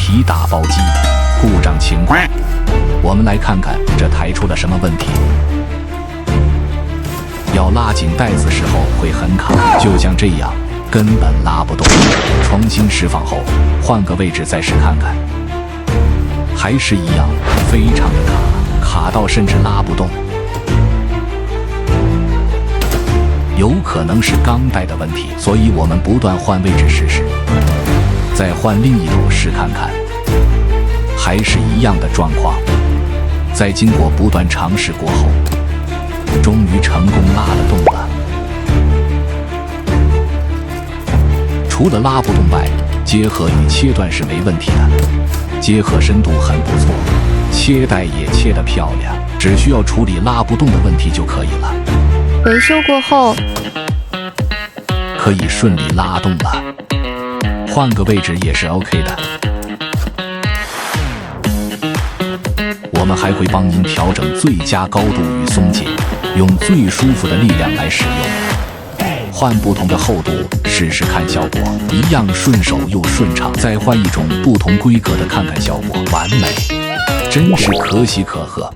提打包机故障情况。我们来看看这台出了什么问题。要拉紧带子时候会很卡，就像这样，根本拉不动。重新释放后，换个位置再试看看，还是一样，非常的卡到甚至拉不动。有可能是钢带的问题，所以我们不断换位置试试，再换另一头试看看，还是一样的状况。在经过不断尝试过后，终于成功拉得动了。除了拉不动外，结合与切断是没问题的，结合深度很不错，切带也切得漂亮，只需要处理拉不动的问题就可以了。维修过后，可以顺利拉动了，换个位置也是 OK 的。我们还会帮您调整最佳高度与松紧，用最舒服的力量来使用。换不同的厚度试试看效果，一样顺手又顺畅。再换一种不同规格的看看效果，完美，真是可喜可贺。